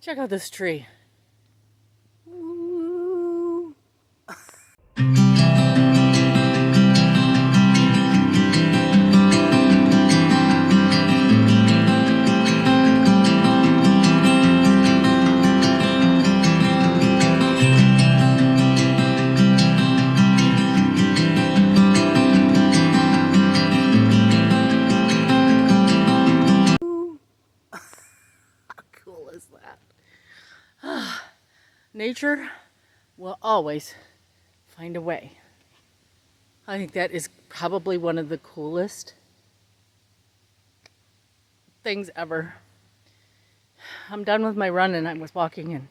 Check out this tree. Ooh. How cool is that? Nature will always find a way. I think that is probably one of the coolest things ever. I'm done with my run and I was walking and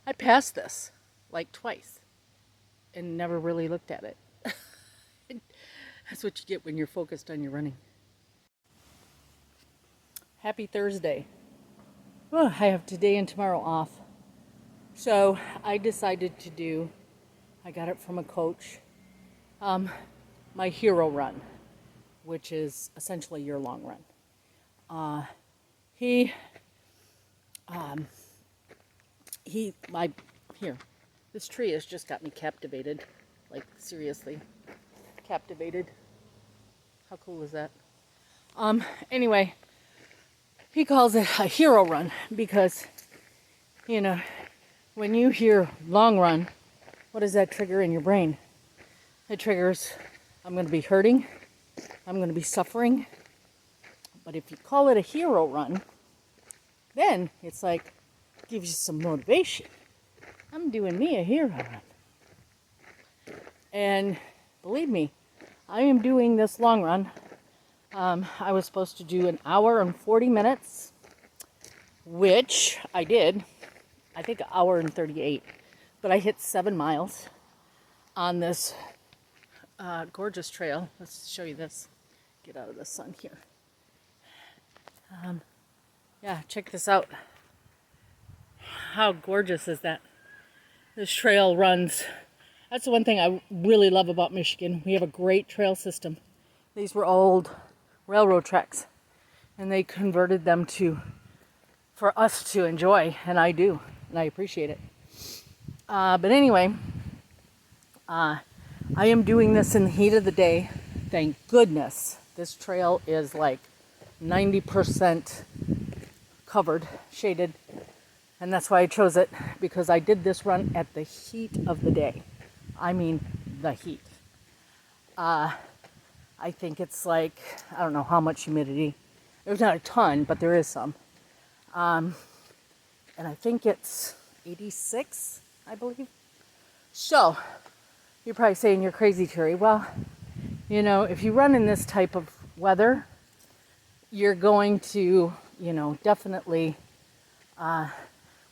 I passed this like twice and never really looked at it. That's what you get when you're focused on your running. Happy Thursday. Oh, I have today and tomorrow off. So I decided to do, I got it from a coach, my hero run, which is essentially your long run. Here, this tree has just got me captivated, like seriously captivated. How cool is that? Anyway, he calls it a hero run because, you know, when you hear long run, what does that trigger in your brain? It triggers, I'm going to be hurting, I'm going to be suffering. But if you call it a hero run, then it's like, gives you some motivation. I'm doing me a hero run. And believe me, I am doing this long run. I was supposed to do an hour and 40 minutes, which I did. I think an hour and 38. But I hit 7 miles on this gorgeous trail. Let's show you this. Get out of the sun here. Yeah, check this out. How gorgeous is that? This trail runs. That's the one thing I really love about Michigan. We have a great trail system. These were old railroad tracks, and they converted them for us to enjoy, and I do, and I appreciate it. But anyway, I am doing this in the heat of the day. Thank goodness this trail is like 90% covered, shaded, and that's why I chose it, because I did this run at the heat of the day. I mean the heat. I think it's like, I don't know how much humidity. There's not a ton, but there is some. And I think it's 86, I believe. So, you're probably saying you're crazy, Terry. Well, you know, if you run in this type of weather, you're going to, you know, definitely,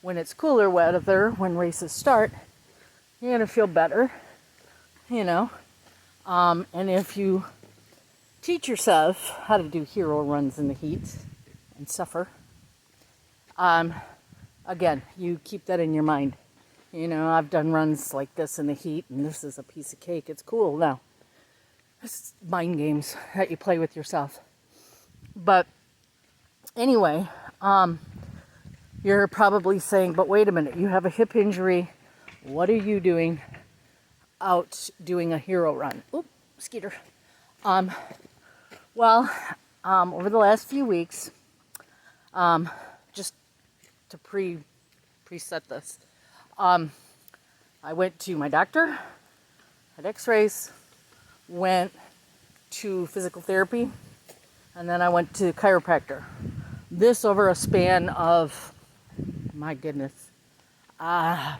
when it's cooler weather, when races start, you're going to feel better, you know. And if you teach yourself how to do hero runs in the heat and suffer, again, you keep that in your mind. You know, I've done runs like this in the heat, and this is a piece of cake. It's cool. Now, it's mind games that you play with yourself. But anyway, you're probably saying, but wait a minute, you have a hip injury. What are you doing out doing a hero run? Oop, mosquito. Well, over the last few weeks, just to preset this, I went to my doctor, had x-rays, went to physical therapy, and then I went to chiropractor. This over a span of, my goodness, I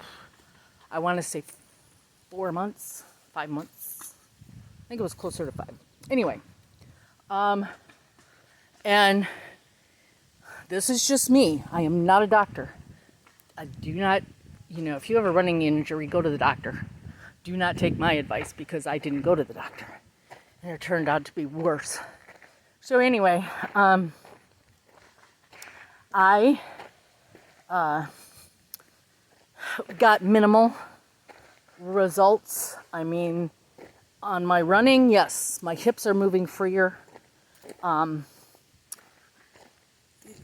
want to say 4 months, 5 months. I think it was closer to 5. Anyway, and this is just me. I am not a doctor. I do not, you know, if you have a running injury, go to the doctor. Do not take my advice, because I didn't go to the doctor. And it turned out to be worse. So anyway, I got minimal results. I mean, on my running, yes, my hips are moving freer.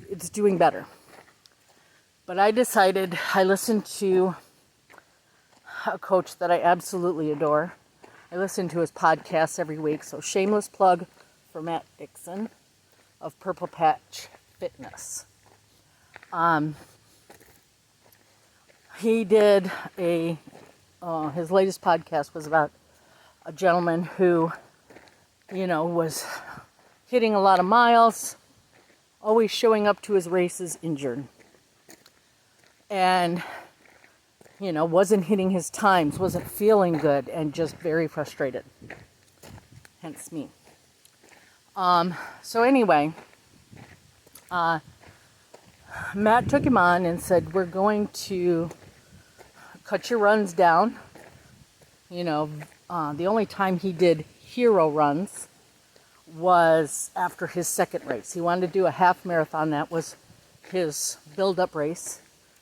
It's doing better. But I decided, I listened to a coach that I absolutely adore. I listen to his podcasts every week, so shameless plug for Matt Dixon of Purple Patch Fitness. He did his latest podcast was about a gentleman who, was hitting a lot of miles, always showing up to his races injured. And, wasn't hitting his times, wasn't feeling good, and just very frustrated. Hence me. So anyway, Matt took him on and said, we're going to cut your runs down. The only time he did hero runs was after his second race. He wanted to do a half marathon. That was his build-up race.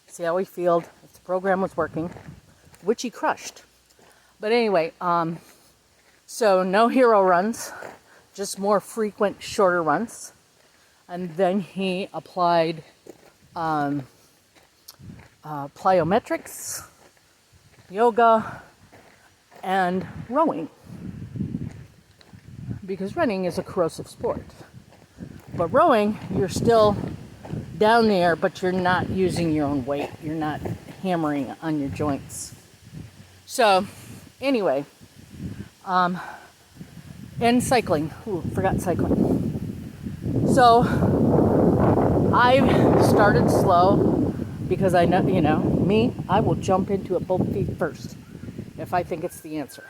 See how he felt, if the program was working, which he crushed. But anyway, so no hero runs, just more frequent, shorter runs. And then he applied plyometrics, yoga, and rowing. Because running is a corrosive sport. But rowing, you're still down there, but you're not using your own weight. You're not hammering on your joints. So, anyway, and cycling. Ooh, forgot cycling. So, I started slow because I know, me, I will jump into it both feet first if I think it's the answer.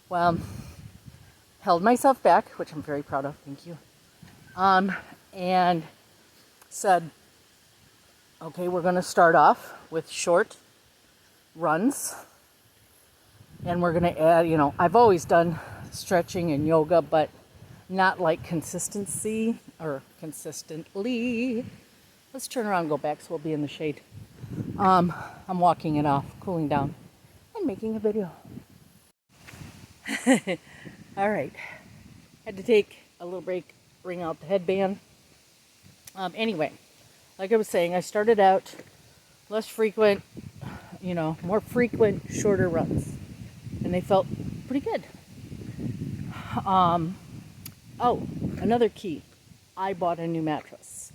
Well, held myself back, which I'm very proud of, thank you. And said, okay, we're going to start off with short runs. And we're going to add, I've always done stretching and yoga, but not like consistency or consistently. Let's turn around and go back so we'll be in the shade. I'm walking it off, cooling down, and making a video. All right. Had to take a little break, bring out the headband. Anyway, like I was saying, I started out less frequent, more frequent, shorter runs. And they felt pretty good. Another key. I bought a new mattress.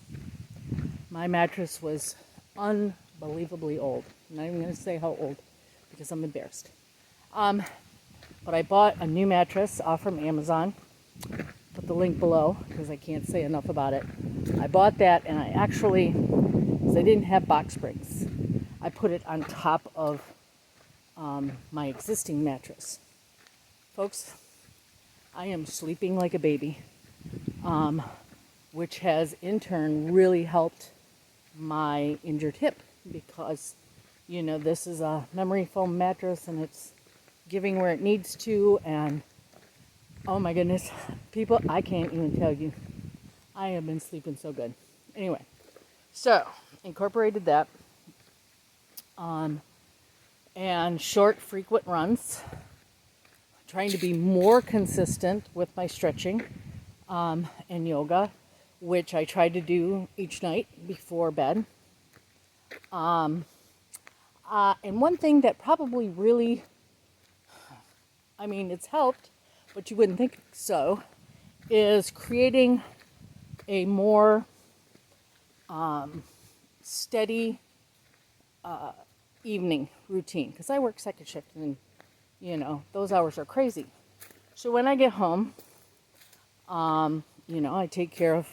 My mattress was unbelievably old. I'm not even going to say how old because I'm embarrassed. But I bought a new mattress off from Amazon. Put the link below because I can't say enough about it. I bought that and I actually, because I didn't have box springs, I put it on top of my existing mattress. Folks, I am sleeping like a baby, which has in turn really helped my injured hip because, this is a memory foam mattress and it's giving where it needs to, and oh my goodness, people, I can't even tell you. I have been sleeping so good. Anyway, so incorporated that. And short, frequent runs. Trying to be more consistent with my stretching and yoga, which I try to do each night before bed. And one thing that probably really, it's helped, but you wouldn't think so, is creating a more steady evening routine, because I work second shift and those hours are crazy. So when I get home, I take care of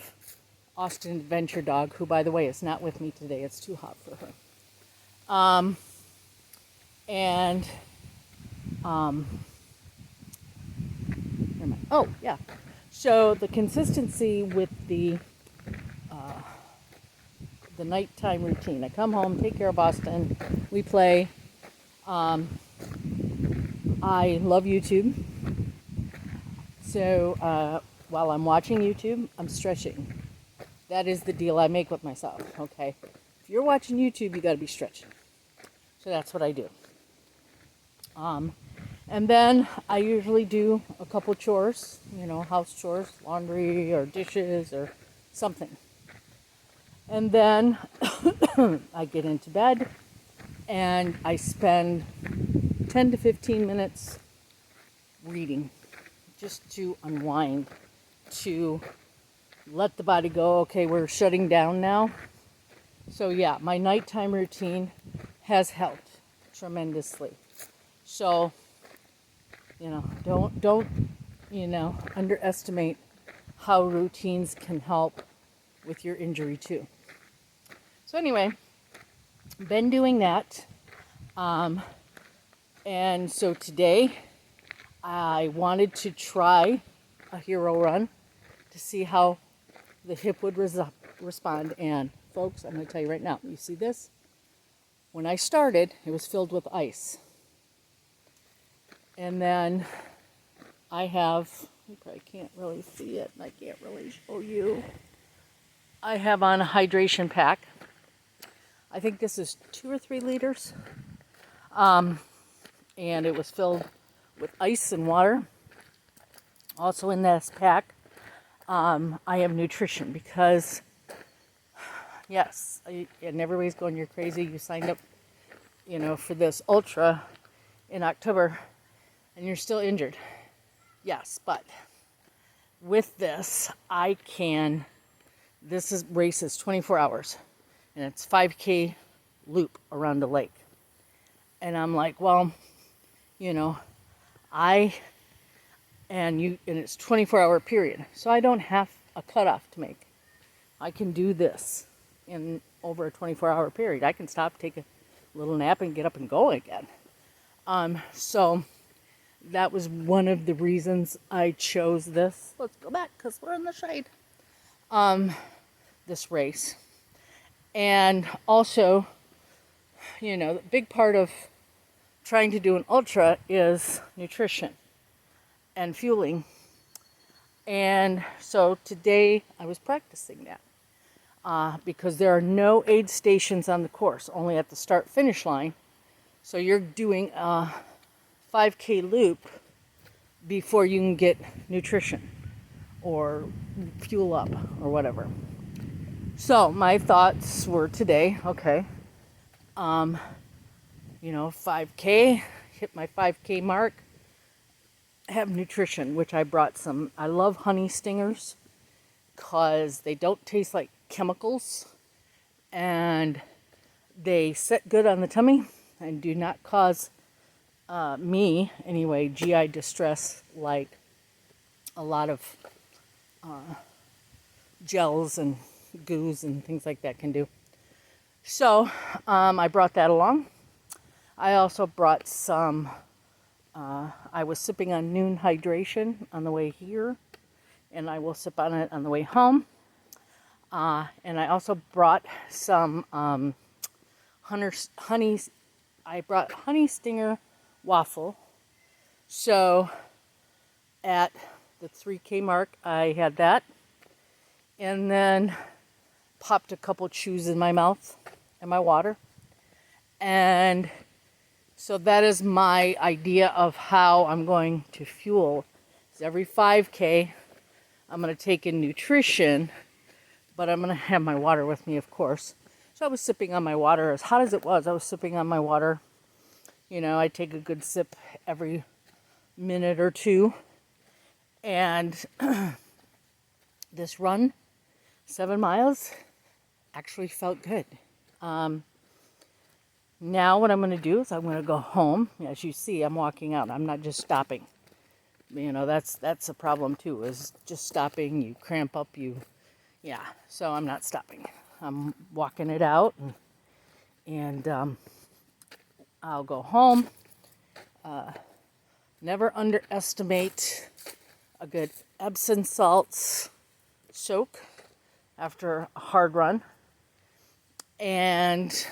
Austen Adventure Dog, who by the way is not with me today. It's too hot for her. Oh yeah. So the consistency with the nighttime routine. I come home, take care of Austin, we play. I love YouTube. So while I'm watching YouTube, I'm stretching. That is the deal I make with myself, okay? If you're watching YouTube, you got to be stretching. So that's what I do. And then I usually do a couple chores, house chores, laundry or dishes or something. And then I get into bed and I spend 10 to 15 minutes reading just to unwind, to let the body go. Okay, we're shutting down now. So yeah, my nighttime routine has helped tremendously. So, don't underestimate how routines can help with your injury too. So anyway, been doing that. And so today I wanted to try a hero run to see how the hip would respond. And folks, I'm going to tell you right now, you see this? When I started, it was filled with ice. And then I have, you probably can't really see it, and I can't really show you. I have on a hydration pack. I think this is 2 or 3 liters. And it was filled with ice and water. Also in this pack, I have nutrition because, yes, and everybody's going, you're crazy. You signed up, for this ultra in October and you're still injured. Yes, but with this, this race is 24 hours and it's 5K loop around the lake. And I'm like, well, and it's 24-hour period. So I don't have a cutoff to make. I can do this in over a 24-hour period. I can stop, take a little nap, and get up and go again. So that was one of the reasons I chose this. Let's go back because we're in the shade. This race. And also, the big part of trying to do an ultra is nutrition and fueling. And so today I was practicing that because there are no aid stations on the course, only at the start-finish line. So you're doing a 5K loop before you can get nutrition or fuel up or whatever. So my thoughts were today, okay, 5K, hit my 5K mark, have nutrition, which I brought some. I love honey stingers because they don't taste like chemicals and they sit good on the tummy and do not cause me, anyway, GI distress like a lot of gels and goos and things like that can do. So I brought that along. I also brought some, I was sipping on Noon Hydration on the way here, and I will sip on it on the way home. And I also brought some I brought Honey Stinger waffle. So at the 3K mark, I had that. And then popped a couple chews in my mouth and my water. And so that is my idea of how I'm going to fuel. So every 5K, I'm going to take in nutrition, but I'm going to have my water with me, of course. So I was sipping on my water. As hot as it was, I was sipping on my water. I take a good sip every minute or two. And this run, 7 miles, actually felt good. Now what I'm going to do is I'm going to go home. As you see, I'm walking out. I'm not just stopping. That's a problem too, is just stopping. You cramp up, so I'm not stopping. I'm walking it out, and I'll go home. Never underestimate a good Epsom salts soak after a hard run. And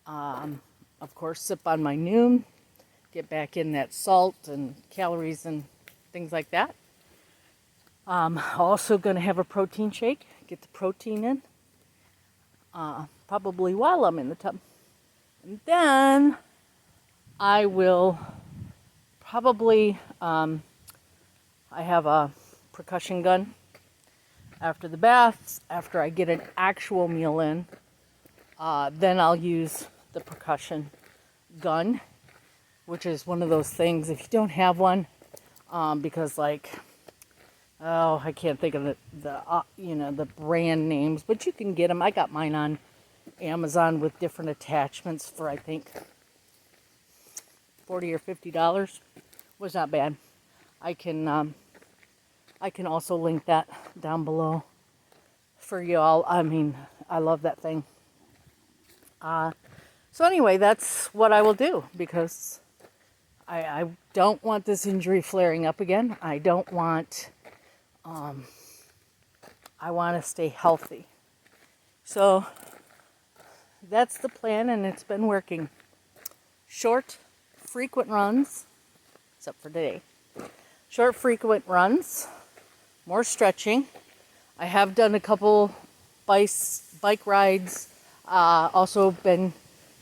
of course, sip on my Noon, get back in that salt and calories and things like that. Also going to have a protein shake, get the protein in, probably while I'm in the tub. And then I will probably, I have a precussion gun after the baths, after I get an actual meal in, then I'll use the precussion gun, which is one of those things, if you don't have one, because like, oh, I can't think of the brand names, but you can get them. I got mine on Amazon with different attachments for, I think, $40 or $50. Was not bad. I can also link that down below for y'all. I mean, I love that thing. So anyway, that's what I will do, because I don't want this injury flaring up again. I don't want, I want to stay healthy. So that's the plan, and it's been working. Short, frequent runs, except for today. Short, frequent runs, more stretching. I have done a couple bike rides. Also been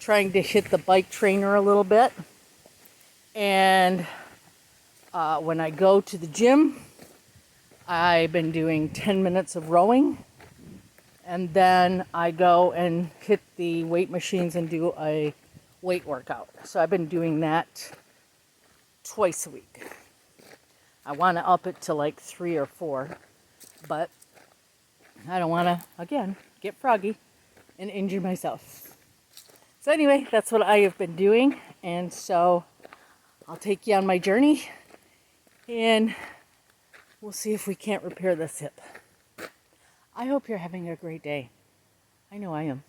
trying to hit the bike trainer a little bit. And when I go to the gym, I've been doing 10 minutes of rowing. And then I go and hit the weight machines and do a weight workout. So I've been doing that twice a week. I want to up it to like 3 or 4, but I don't want to, again, get froggy and injure myself. So anyway, that's what I have been doing, and so I'll take you on my journey, and we'll see if we can't repair this hip. I hope you're having a great day. I know I am.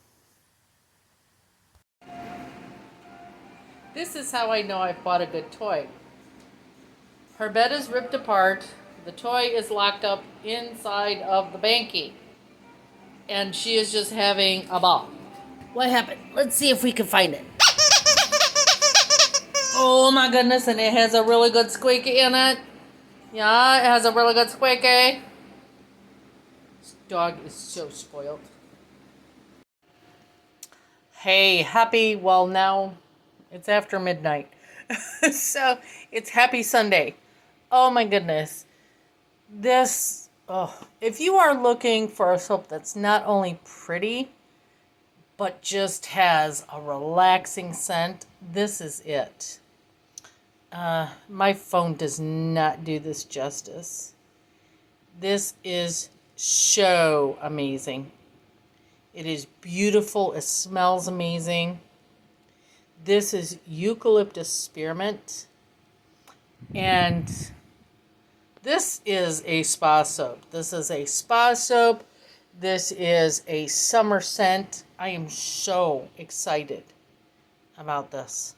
This is how I know I've bought a good toy. Her bed is ripped apart. The toy is locked up inside of the banky. And she is just having a ball. What happened? Let's see if we can find it. Oh my goodness, and it has a really good squeaky in it. Yeah, it has a really good squeaky. This dog is so spoiled. Hey, now it's after midnight. So it's happy Sunday. Oh my goodness. If you are looking for a soap that's not only pretty, but just has a relaxing scent, this is it. My phone does not do this justice. This is so amazing. It is beautiful. It smells amazing. This is eucalyptus spearmint. And this is a spa soap. This is a spa soap. This is a summer scent. I am so excited about this.